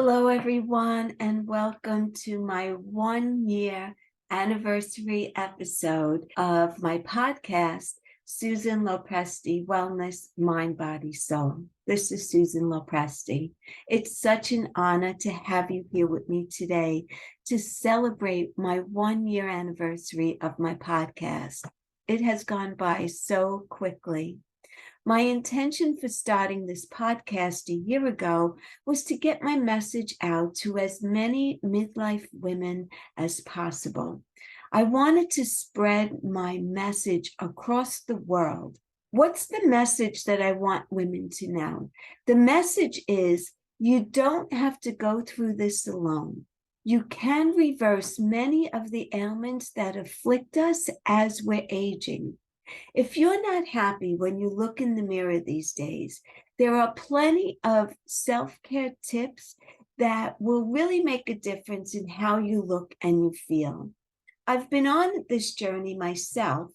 Hello, everyone, and welcome to my 1 year anniversary episode of my podcast, Susan LoPresti, Wellness, Mind, Body, Soul. This is Susan LoPresti. It's such an honor to have you here with me today to celebrate my 1 year anniversary of my podcast. It has gone by so quickly. My intention for starting this podcast a year ago was to get my message out to as many midlife women as possible. I wanted to spread my message across the world. What's the message that I want women to know? The message is you don't have to go through this alone. You can reverse many of the ailments that afflict us as we're aging. If you're not happy when you look in the mirror these days, there are plenty of self-care tips that will really make a difference in how you look and you feel. I've been on this journey myself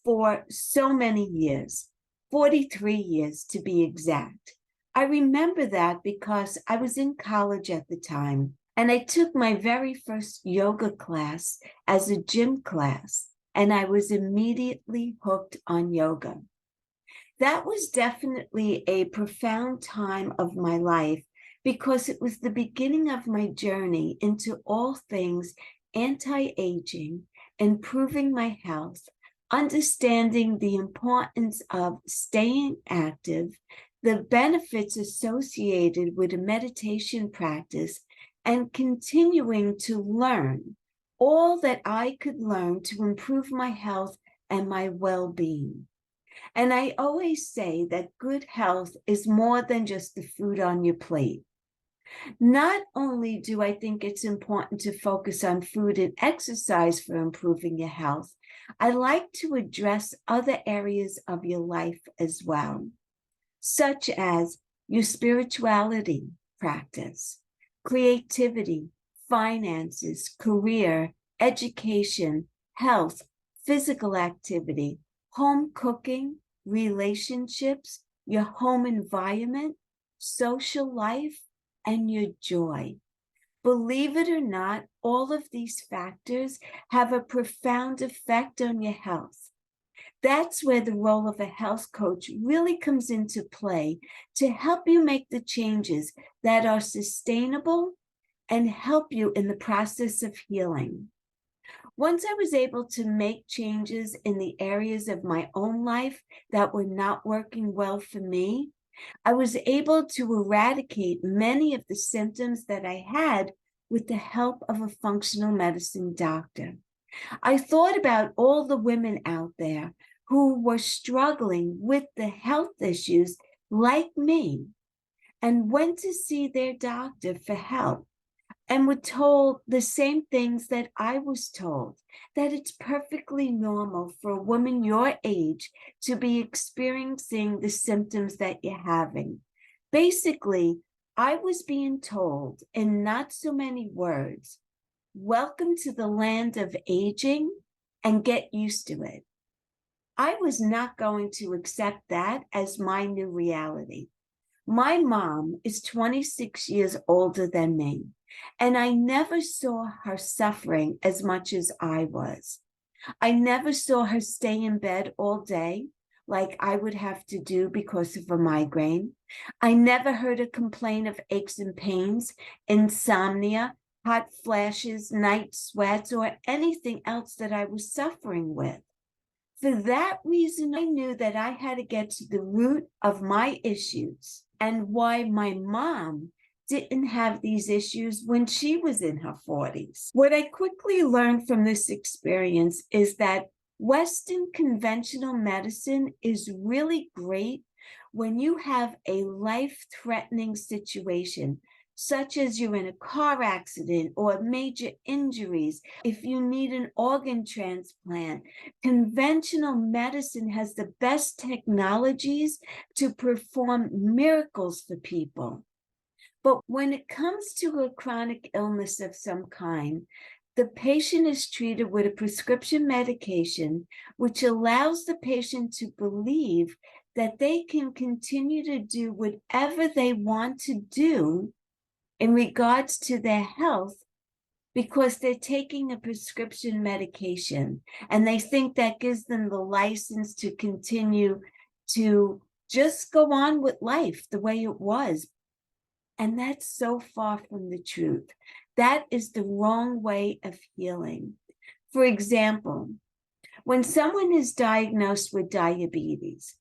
for so many years, 43 years to be exact. I remember that because I was in college at the time, and I took my very first yoga class as a gym class. And I was immediately hooked on yoga. That was definitely a profound time of my life because it was the beginning of my journey into all things anti-aging, improving my health, understanding the importance of staying active, the benefits associated with a meditation practice, and continuing to learn all that I could learn to improve my health and my well-being. And I always say that good health is more than just the food on your plate. Not only do I think it's important to focus on food and exercise for improving your health, I like to address other areas of your life as well, such as your spirituality practice, creativity, finances, career, education, health, physical activity, home cooking, relationships, your home environment, social life, and your joy. Believe it or not, all of these factors have a profound effect on your health. That's where the role of a health coach really comes into play to help you make the changes that are sustainable and help you in the process of healing. Once I was able to make changes in the areas of my own life that were not working well for me, I was able to eradicate many of the symptoms that I had with the help of a functional medicine doctor. I thought about all the women out there who were struggling with the health issues like me and went to see their doctor for help and were told the same things that I was told, that it's perfectly normal for a woman your age to be experiencing the symptoms that you're having. Basically, I was being told in not so many words, welcome to the land of aging and get used to it. I was not going to accept that as my new reality. My mom is 26 years older than me, and I never saw her suffering as much as I was. I never saw her stay in bed all day like I would have to do because of a migraine. I never heard her complain of aches and pains, insomnia, hot flashes, night sweats, or anything else that I was suffering with. For that reason, I knew that I had to get to the root of my issues and why my mom didn't have these issues when she was in her 40s. What I quickly learned from this experience is that Western conventional medicine is really great when you have a life-threatening situation, such as you're in a car accident or major injuries. If you need an organ transplant, conventional medicine has the best technologies to perform miracles for people. But when it comes to a chronic illness of some kind, the patient is treated with a prescription medication, which allows the patient to believe that they can continue to do whatever they want to do in regards to their health because they're taking a prescription medication and they think that gives them the license to continue to just go on with life the way it was. And that's so far from the truth. That is the wrong way of healing. For example, when someone is diagnosed with diabetes,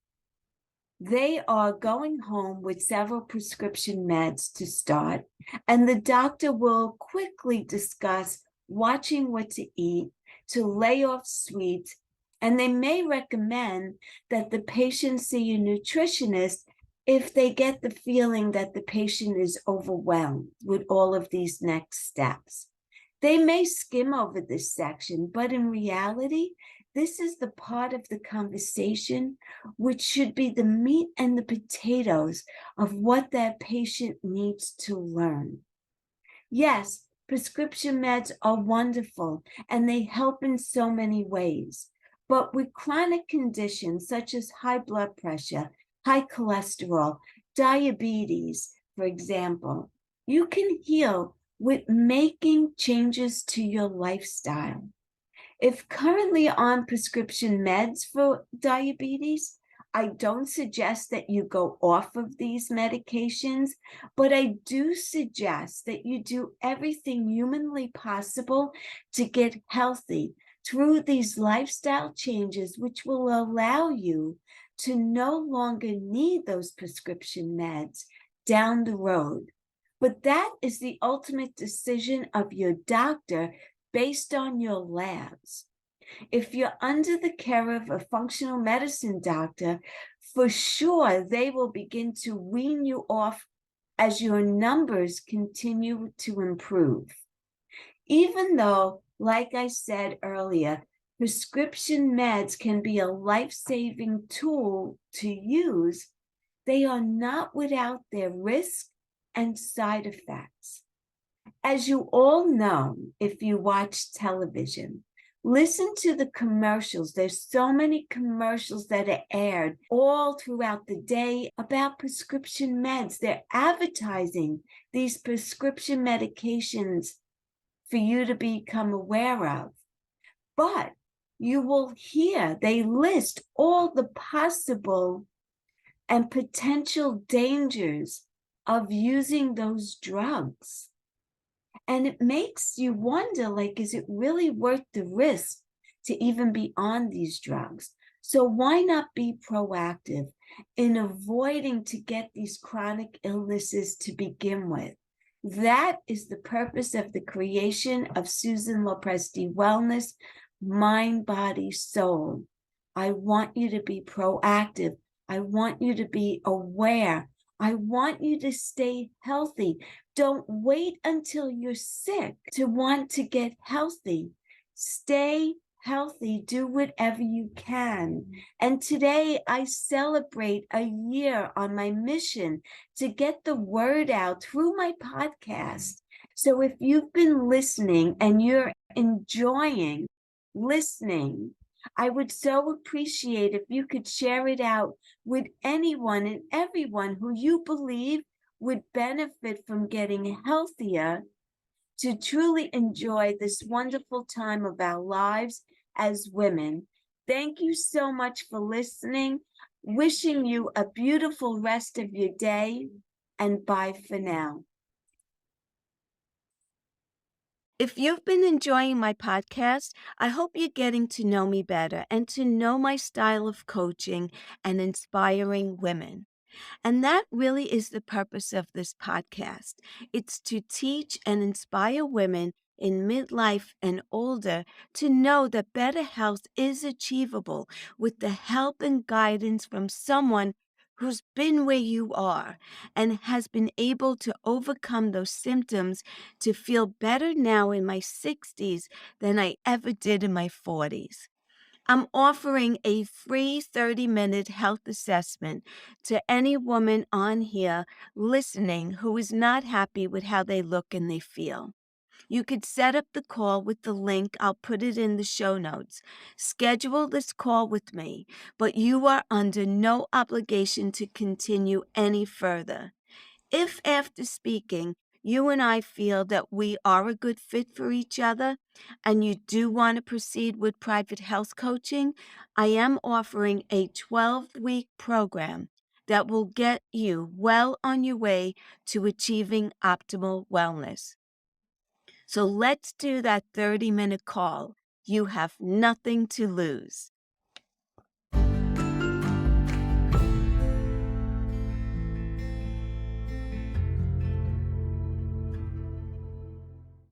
they are going home with several prescription meds to start, and the doctor will quickly discuss watching what to eat, to lay off sweets, and they may recommend that the patient see a nutritionist if they get the feeling that the patient is overwhelmed with all of these next steps. They may skim over this section, but in reality, this is the part of the conversation which should be the meat and the potatoes of what that patient needs to learn. Yes, prescription meds are wonderful and they help in so many ways. But with chronic conditions such as high blood pressure, high cholesterol, diabetes, for example, you can heal with making changes to your lifestyle. If currently on prescription meds for diabetes, I don't suggest that you go off of these medications, but I do suggest that you do everything humanly possible to get healthy through these lifestyle changes, which will allow you to no longer need those prescription meds down the road. But that is the ultimate decision of your doctor based on your labs. If you're under the care of a functional medicine doctor, for sure they will begin to wean you off as your numbers continue to improve. Even though, like I said earlier, prescription meds can be a life-saving tool to use, they are not without their risk and side effects. As you all know, if you watch television, listen to the commercials. There's so many commercials that are aired all throughout the day about prescription meds. They're advertising these prescription medications for you to become aware of. But you will hear they list all the possible and potential dangers of using those drugs. And it makes you wonder, like, is it really worth the risk to even be on these drugs? So why not be proactive in avoiding to get these chronic illnesses to begin with? That is the purpose of the creation of Susan LoPresti Wellness, Mind, Body, Soul. I want you to be proactive. I want you to be aware. I want you to stay healthy. Don't wait until you're sick to want to get healthy. Stay healthy. Do whatever you can. And today I celebrate a year on my mission to get the word out through my podcast. So if you've been listening and you're enjoying listening, I would so appreciate if you could share it out with anyone and everyone who you believe would benefit from getting healthier to truly enjoy this wonderful time of our lives as women. Thank you so much for listening. Wishing you a beautiful rest of your day, and bye for now. If you've been enjoying my podcast, I hope you're getting to know me better and to know my style of coaching and inspiring women. And that really is the purpose of this podcast. It's to teach and inspire women in midlife and older to know that better health is achievable with the help and guidance from someone who's been where you are and has been able to overcome those symptoms to feel better now in my 60s than I ever did in my 40s. I'm offering a free 30-minute health assessment to any woman on here listening who is not happy with how they look and they feel. You could set up the call with the link. I'll put it in the show notes. Schedule this call with me, but you are under no obligation to continue any further. If after speaking, you and I feel that we are a good fit for each other, and you do want to proceed with private health coaching, I am offering a 12-week program that will get you well on your way to achieving optimal wellness. So let's do that 30-minute call. You have nothing to lose.